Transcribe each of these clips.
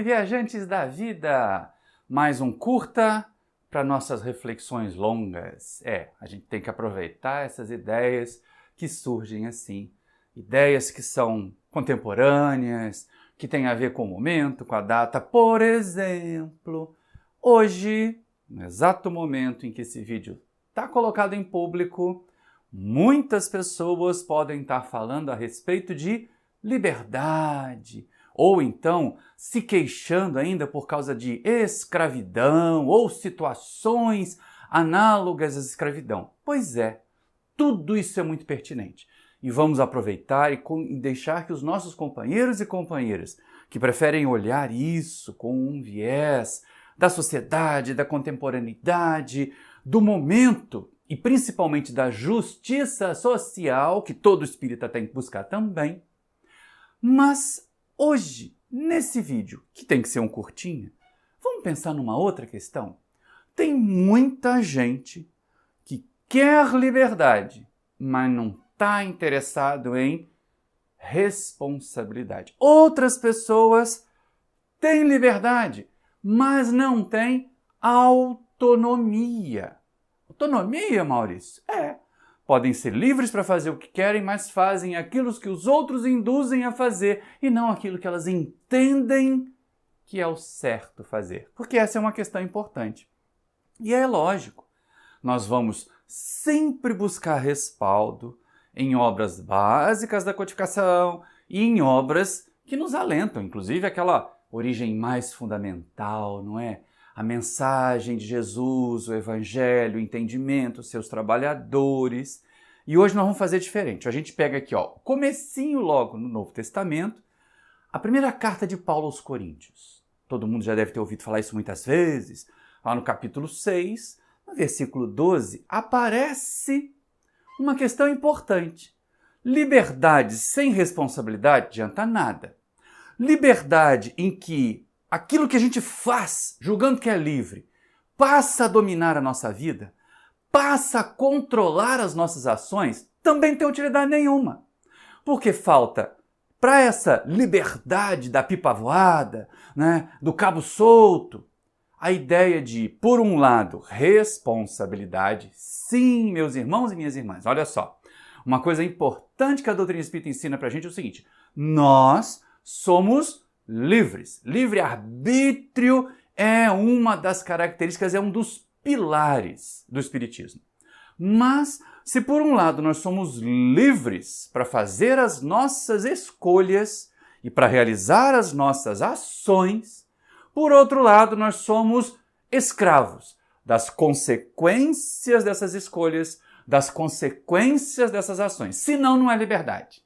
Salve, viajantes da vida! Mais um curta para nossas reflexões longas. A gente tem que aproveitar essas ideias que surgem assim. Ideias que são contemporâneas, que têm a ver com o momento, com a data. Por exemplo, hoje, no exato momento em que esse vídeo está colocado em público, muitas pessoas podem estar falando a respeito de liberdade, ou então se queixando ainda por causa de escravidão ou situações análogas à escravidão. Pois é, tudo isso é muito pertinente. E vamos aproveitar e deixar que os nossos companheiros e companheiras que preferem olhar isso com um viés da sociedade, da contemporaneidade, do momento e principalmente da justiça social, que todo espírita tem que buscar também. Mas hoje, nesse vídeo, que tem que ser um curtinho, vamos pensar numa outra questão? Tem muita gente que quer liberdade, mas não está interessado em responsabilidade. Outras pessoas têm liberdade, mas não têm autonomia. Autonomia, Maurício? Podem ser livres para fazer o que querem, mas fazem aquilo que os outros induzem a fazer e não aquilo que elas entendem que é o certo fazer. Porque essa é uma questão importante. E é lógico, nós vamos sempre buscar respaldo em obras básicas da codificação e em obras que nos alentam, inclusive aquela origem mais fundamental, não é? A mensagem de Jesus, o Evangelho, o entendimento, seus trabalhadores. E hoje nós vamos fazer diferente. A gente pega aqui, comecinho logo no Novo Testamento, a primeira carta de Paulo aos Coríntios. Todo mundo já deve ter ouvido falar isso muitas vezes. Lá no capítulo 6, no versículo 12, aparece uma questão importante. Liberdade sem responsabilidade adianta nada. Liberdade em que aquilo que a gente faz, julgando que é livre, passa a dominar a nossa vida, passa a controlar as nossas ações, também tem utilidade nenhuma. Porque falta, para essa liberdade da pipa voada, do cabo solto, a ideia de, por um lado, responsabilidade. Sim, meus irmãos e minhas irmãs, olha só. Uma coisa importante que a doutrina espírita ensina para a gente é o seguinte: nós somos livres. Livre-arbítrio é uma das características, é um dos pilares do Espiritismo. Mas, se por um lado nós somos livres para fazer as nossas escolhas e para realizar as nossas ações, por outro lado nós somos escravos das consequências dessas escolhas, das consequências dessas ações. Senão não é liberdade.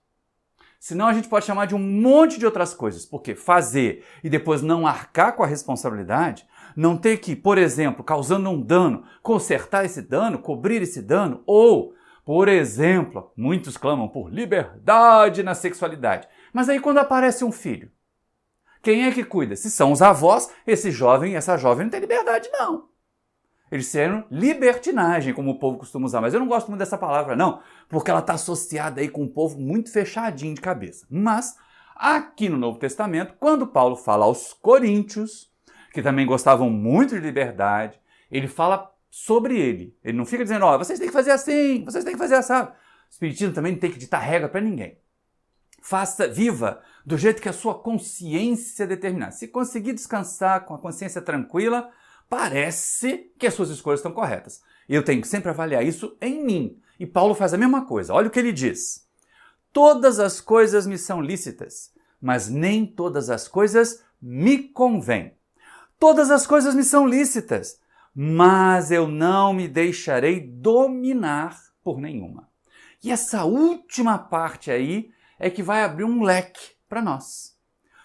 Senão a gente pode chamar de um monte de outras coisas, porque fazer e depois não arcar com a responsabilidade, não ter que, por exemplo, causando um dano, consertar esse dano, cobrir esse dano, ou, por exemplo, muitos clamam por liberdade na sexualidade. Mas aí quando aparece um filho, quem é que cuida? Se são os avós, esse jovem, essa jovem não tem liberdade, não. Eles disseram libertinagem, como o povo costuma usar. Mas eu não gosto muito dessa palavra, não, porque ela está associada aí com um povo muito fechadinho de cabeça. Mas, aqui no Novo Testamento, quando Paulo fala aos coríntios, que também gostavam muito de liberdade, ele fala sobre ele. Ele não fica dizendo, vocês têm que fazer assim, vocês têm que fazer assado. O Espiritismo também não tem que ditar regra para ninguém. Viva do jeito que a sua consciência determinar. Se conseguir descansar com a consciência tranquila, parece que as suas escolhas estão corretas. Eu tenho que sempre avaliar isso em mim. E Paulo faz a mesma coisa. Olha o que ele diz. Todas as coisas me são lícitas, mas nem todas as coisas me convêm. Todas as coisas me são lícitas, mas eu não me deixarei dominar por nenhuma. E essa última parte aí é que vai abrir um leque para nós.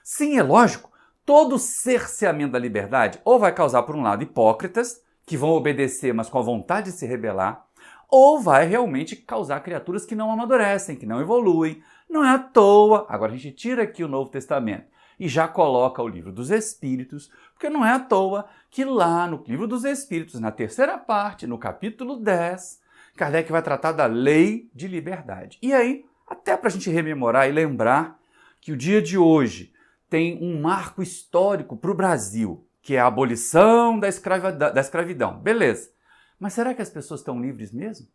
Sim, é lógico. Todo cerceamento da liberdade ou vai causar, por um lado, hipócritas, que vão obedecer, mas com a vontade de se rebelar, ou vai realmente causar criaturas que não amadurecem, que não evoluem. Não é à toa. Agora a gente tira aqui o Novo Testamento e já coloca o Livro dos Espíritos, porque não é à toa que lá no Livro dos Espíritos, na terceira parte, no capítulo 10, Kardec vai tratar da lei de liberdade. E aí, até para a gente rememorar e lembrar que o dia de hoje tem um marco histórico para o Brasil, que é a abolição da escravidão. Beleza. Mas será que as pessoas estão livres mesmo?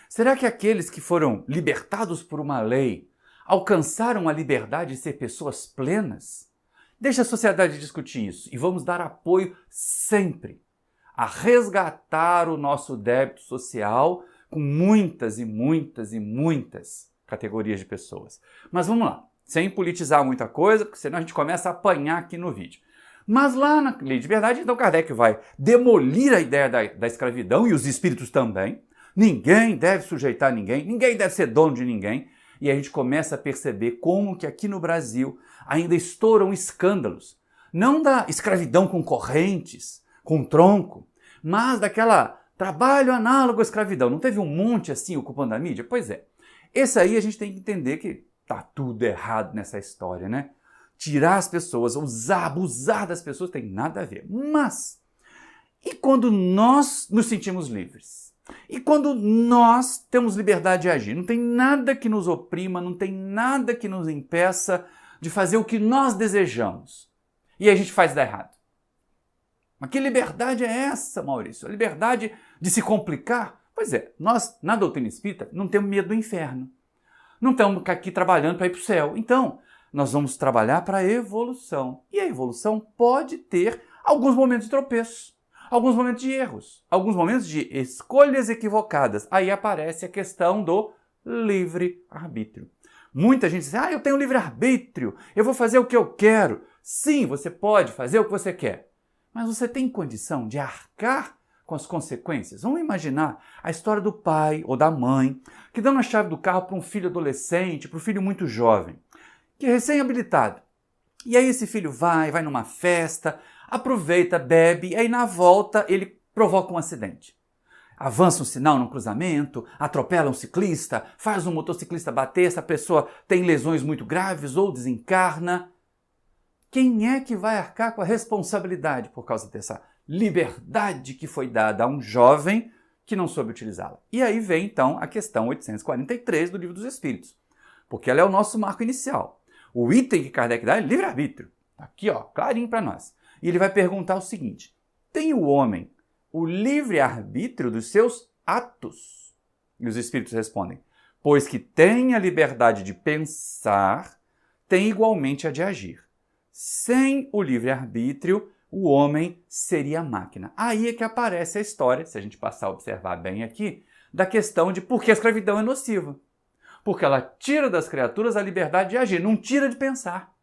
Será que aqueles que foram libertados por uma lei alcançaram a liberdade de ser pessoas plenas? Deixa a sociedade discutir isso e vamos dar apoio sempre a resgatar o nosso débito social com muitas e muitas e muitas categorias de pessoas. Mas vamos lá, sem politizar muita coisa, porque senão a gente começa a apanhar aqui no vídeo. Mas lá na Lei de Liberdade, então Kardec vai demolir a ideia da escravidão e os espíritos também. Ninguém deve sujeitar ninguém, ninguém deve ser dono de ninguém. E a gente começa a perceber como que aqui no Brasil ainda estouram escândalos. Não da escravidão com correntes, com tronco, mas daquela trabalho análogo à escravidão. Não teve um monte assim ocupando a mídia? Pois é. Esse aí a gente tem que entender que tá tudo errado nessa história, né? Tirar as pessoas, abusar das pessoas tem nada a ver. Mas, e quando nós nos sentimos livres? E quando nós temos liberdade de agir? Não tem nada que nos oprima, não tem nada que nos impeça de fazer o que nós desejamos. E a gente faz dar errado. Mas que liberdade é essa, Maurício? A liberdade de se complicar? Pois é, nós, na doutrina espírita, não temos medo do inferno. Não estamos aqui trabalhando para ir para o céu. Então, nós vamos trabalhar para a evolução. E a evolução pode ter alguns momentos de tropeço, alguns momentos de erros, alguns momentos de escolhas equivocadas. Aí aparece a questão do livre-arbítrio. Muita gente diz, eu tenho livre-arbítrio, eu vou fazer o que eu quero. Sim, você pode fazer o que você quer, mas você tem condição de arcar com as consequências? Vamos imaginar a história do pai ou da mãe que dão a chave do carro para um filho adolescente, para um filho muito jovem, que é recém-habilitado. E aí esse filho vai numa festa, aproveita, bebe, e aí na volta ele provoca um acidente. Avança um sinal num cruzamento, atropela um ciclista, faz um motociclista bater, essa pessoa tem lesões muito graves ou desencarna. Quem é que vai arcar com a responsabilidade por causa dessa liberdade que foi dada a um jovem que não soube utilizá-la? E aí vem então a questão 843 do Livro dos Espíritos, porque ela é o nosso marco inicial. O item que Kardec dá é livre-arbítrio. Aqui, ó, clarinho para nós. E ele vai perguntar o seguinte: tem o homem o livre-arbítrio dos seus atos? E os espíritos respondem: pois que tem a liberdade de pensar, tem igualmente a de agir. Sem o livre-arbítrio, o homem seria máquina. Aí é que aparece a história, se a gente passar a observar bem aqui, da questão de por que a escravidão é nociva. Porque ela tira das criaturas a liberdade de agir, não tira de pensar.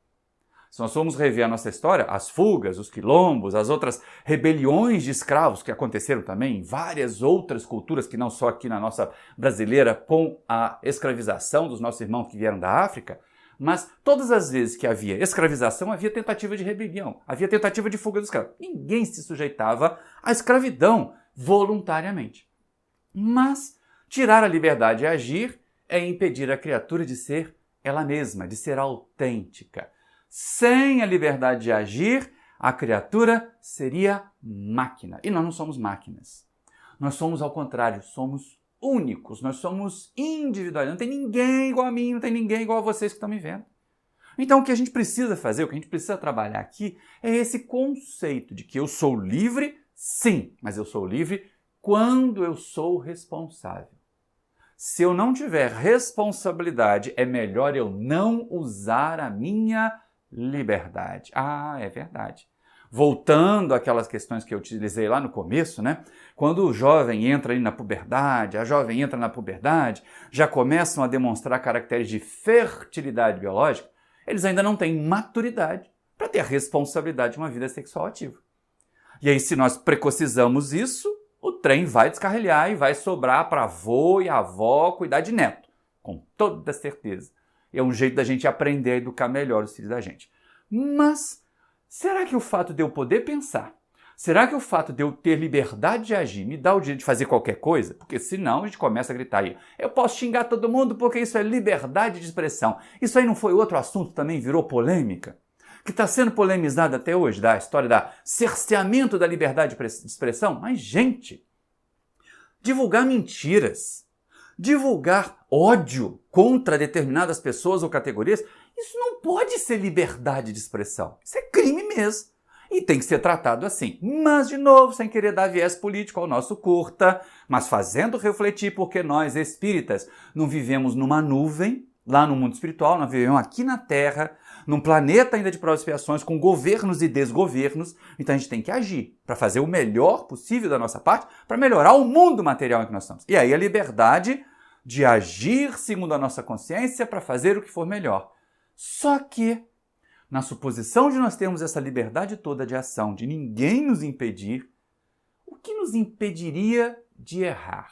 Se nós formos rever a nossa história, as fugas, os quilombos, as outras rebeliões de escravos que aconteceram também em várias outras culturas, que não só aqui na nossa brasileira, com a escravização dos nossos irmãos que vieram da África, mas todas as vezes que havia escravização, havia tentativa de rebelião, havia tentativa de fuga dos escravos. Ninguém se sujeitava à escravidão voluntariamente. Mas tirar a liberdade de agir é impedir a criatura de ser ela mesma, de ser autêntica. Sem a liberdade de agir, a criatura seria máquina. E nós não somos máquinas. Nós somos, ao contrário, somos únicos, nós somos individuais. Não tem ninguém igual a mim, não tem ninguém igual a vocês que estão me vendo. Então o que a gente precisa fazer, o que a gente precisa trabalhar aqui é esse conceito de que eu sou livre, sim, mas eu sou livre quando eu sou responsável. Se eu não tiver responsabilidade, é melhor eu não usar a minha liberdade. Ah, é verdade. Voltando àquelas questões que eu utilizei lá no começo, né? Quando o jovem entra ali na puberdade, a jovem entra na puberdade, já começam a demonstrar caracteres de fertilidade biológica, eles ainda não têm maturidade para ter a responsabilidade de uma vida sexual ativa. E aí, se nós precocizamos isso, o trem vai descarrilhar e vai sobrar para avô e avó cuidar de neto, com toda certeza. É um jeito da gente aprender a educar melhor os filhos da gente. Mas será que o fato de eu poder pensar, será que o fato de eu ter liberdade de agir me dá o direito de fazer qualquer coisa? Porque senão a gente começa a gritar aí, eu posso xingar todo mundo porque isso é liberdade de expressão. Isso aí não foi outro assunto também, virou polêmica? Que está sendo polemizado até hoje, da história da cerceamento da liberdade de expressão? Mas, gente, divulgar mentiras, divulgar ódio contra determinadas pessoas ou categorias, Isso não pode ser liberdade de expressão. Isso é crime mesmo. E tem que ser tratado assim. Mas, de novo, sem querer dar viés político ao nosso curta, mas fazendo refletir porque nós, espíritas, não vivemos numa nuvem, lá no mundo espiritual, nós vivemos aqui na Terra, num planeta ainda de provas e expiações, com governos e desgovernos. Então a gente tem que agir para fazer o melhor possível da nossa parte para melhorar o mundo material em que nós estamos. E aí a liberdade de agir segundo a nossa consciência para fazer o que for melhor. Só que, na suposição de nós termos essa liberdade toda de ação, de ninguém nos impedir, o que nos impediria de errar?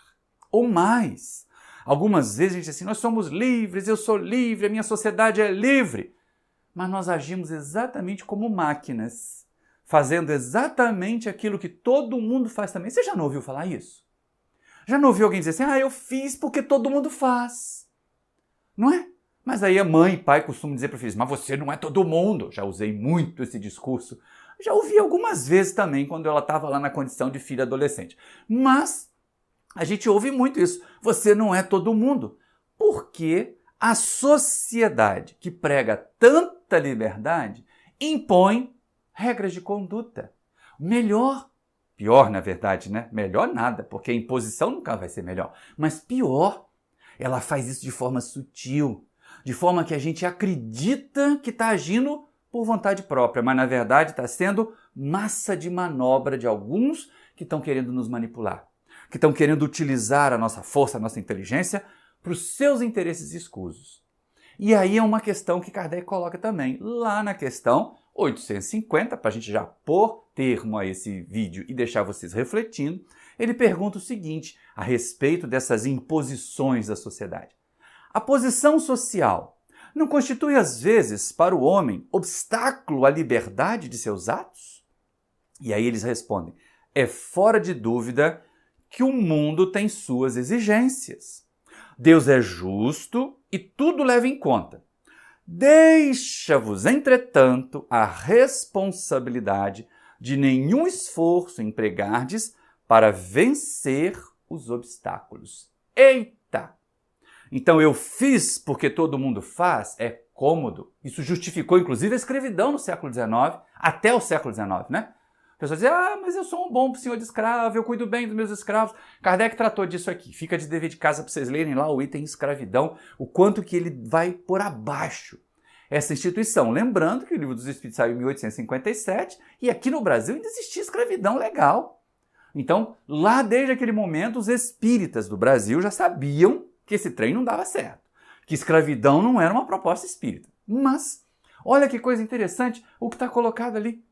Ou mais, algumas vezes a gente diz assim, nós somos livres, eu sou livre, a minha sociedade é livre. Mas nós agimos exatamente como máquinas, fazendo exatamente aquilo que todo mundo faz também. Você já não ouviu falar isso? Já não ouviu alguém dizer assim, eu fiz porque todo mundo faz? Não é? Mas aí a mãe e pai costumam dizer para os filhos, mas você não é todo mundo. Já usei muito esse discurso. Já ouvi algumas vezes também quando ela estava lá na condição de filha adolescente. Mas a gente ouve muito isso. Você não é todo mundo. Porque a sociedade que prega tanta liberdade impõe regras de conduta. Pior na verdade, né? Melhor nada, porque a imposição nunca vai ser melhor. Mas pior, ela faz isso de forma sutil. De forma que a gente acredita que está agindo por vontade própria, mas na verdade está sendo massa de manobra de alguns que estão querendo nos manipular, que estão querendo utilizar a nossa força, a nossa inteligência para os seus interesses escusos. E aí é uma questão que Kardec coloca também, lá na questão 850, para a gente já pôr termo a esse vídeo e deixar vocês refletindo, ele pergunta o seguinte a respeito dessas imposições da sociedade. A posição social não constitui, às vezes, para o homem, obstáculo à liberdade de seus atos? E aí eles respondem, é fora de dúvida que o mundo tem suas exigências. Deus é justo e tudo leva em conta. Deixa-vos, entretanto, a responsabilidade de nenhum esforço empregardes para vencer os obstáculos. Eita! Então eu fiz porque todo mundo faz, é cômodo. Isso justificou, inclusive, a escravidão no século XIX, até o século XIX, né? A pessoa dizia, mas eu sou um bom senhor de escravo, eu cuido bem dos meus escravos. Kardec tratou disso aqui. Fica de dever de casa para vocês lerem lá o item escravidão, o quanto que ele vai por abaixo essa instituição. Lembrando que o Livro dos Espíritos saiu em 1857 e aqui no Brasil ainda existia escravidão legal. Então, lá desde aquele momento, os espíritas do Brasil já sabiam que esse trem não dava certo, que escravidão não era uma proposta espírita. Mas, olha que coisa interessante o que está colocado ali.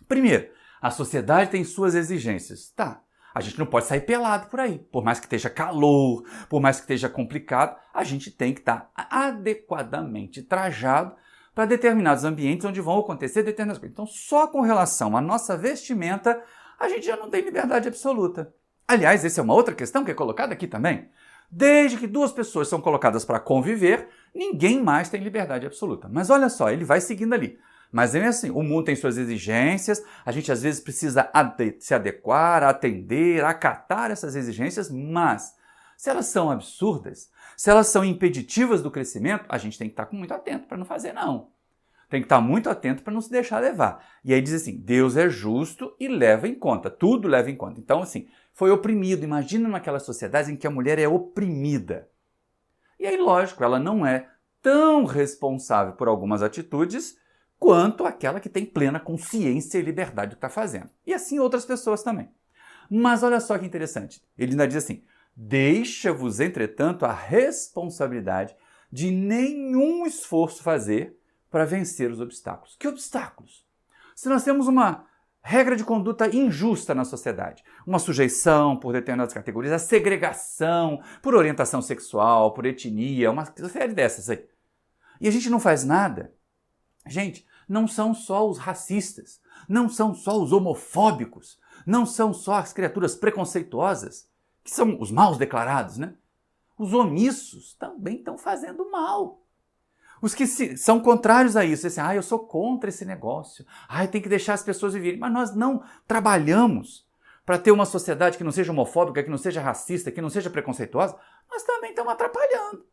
Primeiro, a sociedade tem suas exigências. Tá, a gente não pode sair pelado por aí. Por mais que esteja calor, por mais que esteja complicado, a gente tem que estar adequadamente trajado para determinados ambientes onde vão acontecer determinadas coisas. Então, só com relação à nossa vestimenta, a gente já não tem liberdade absoluta. Aliás, essa é uma outra questão que é colocada aqui também. Desde que duas pessoas são colocadas para conviver, ninguém mais tem liberdade absoluta. Mas olha só, ele vai seguindo ali. Mas é assim, o mundo tem suas exigências, a gente às vezes precisa se adequar, atender, acatar essas exigências, mas se elas são absurdas, se elas são impeditivas do crescimento, a gente tem que estar muito atento para não fazer não. Tem que estar muito atento para não se deixar levar. E aí diz assim, Deus é justo e leva em conta, tudo leva em conta. Então assim, foi oprimido. Imagina naquela sociedade em que a mulher é oprimida. E aí, lógico, ela não é tão responsável por algumas atitudes quanto aquela que tem plena consciência e liberdade do que está fazendo. E assim outras pessoas também. Mas olha só que interessante. Ele ainda diz assim, deixa-vos, entretanto, a responsabilidade de nenhum esforço fazer para vencer os obstáculos. Que obstáculos? Se nós temos uma regra de conduta injusta na sociedade, uma sujeição por determinadas categorias, a segregação por orientação sexual, por etnia, uma série dessas aí. E a gente não faz nada. Gente, não são só os racistas, não são só os homofóbicos, não são só as criaturas preconceituosas, que são os maus declarados, né? Os omissos também estão fazendo mal. Os que são contrários a isso, assim, eu sou contra esse negócio, tem que deixar as pessoas viverem. Mas nós não trabalhamos para ter uma sociedade que não seja homofóbica, que não seja racista, que não seja preconceituosa. Nós também estamos atrapalhando.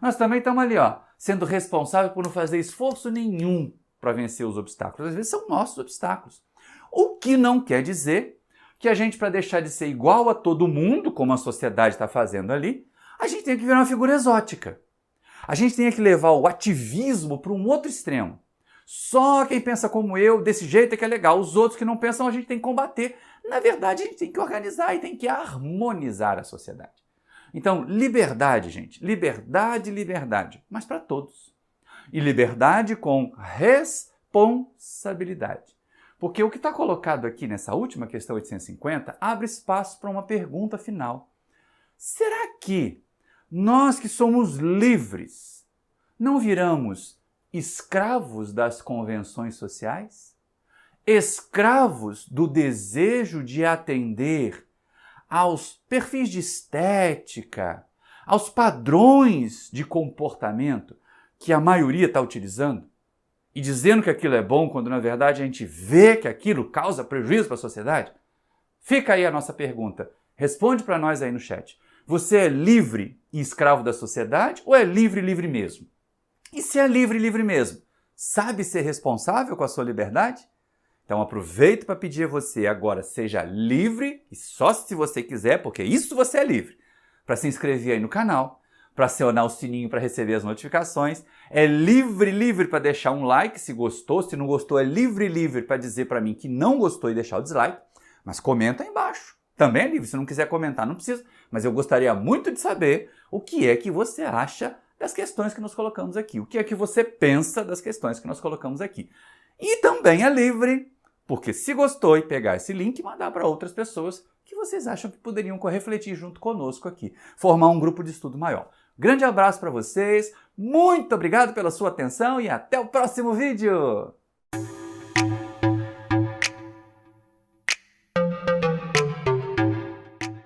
Nós também estamos ali, sendo responsável por não fazer esforço nenhum para vencer os obstáculos. Às vezes são nossos obstáculos. O que não quer dizer que a gente, para deixar de ser igual a todo mundo, como a sociedade está fazendo ali, a gente tem que virar uma figura exótica. A gente tem que levar o ativismo para um outro extremo. Só quem pensa como eu, desse jeito é que é legal. Os outros que não pensam, a gente tem que combater. Na verdade, a gente tem que organizar e tem que harmonizar a sociedade. Então, liberdade, gente. Liberdade, liberdade. Mas para todos. E liberdade com responsabilidade. Porque o que está colocado aqui nessa última questão 850 abre espaço para uma pergunta final. Será que nós que somos livres não viramos escravos das convenções sociais? Escravos do desejo de atender aos perfis de estética, aos padrões de comportamento que a maioria está utilizando e dizendo que aquilo é bom quando na verdade a gente vê que aquilo causa prejuízo para a sociedade? Fica aí a nossa pergunta. Responde para nós aí no chat. Você é livre e escravo da sociedade ou é livre mesmo? E se é livre mesmo, sabe ser responsável com a sua liberdade? Então aproveito para pedir a você agora, seja livre, e só se você quiser, porque isso você é livre, para se inscrever aí no canal, para acionar o sininho para receber as notificações. É livre para deixar um like se gostou, se não gostou é livre para dizer para mim que não gostou e deixar o dislike, mas comenta aí embaixo. Também é livre, se não quiser comentar não precisa, mas eu gostaria muito de saber o que é que você acha das questões que nós colocamos aqui. O que é que você pensa das questões que nós colocamos aqui? E também é livre, porque se gostou e pegar esse link e mandar para outras pessoas que vocês acham que poderiam refletir junto conosco aqui, formar um grupo de estudo maior. Grande abraço para vocês, muito obrigado pela sua atenção e até o próximo vídeo!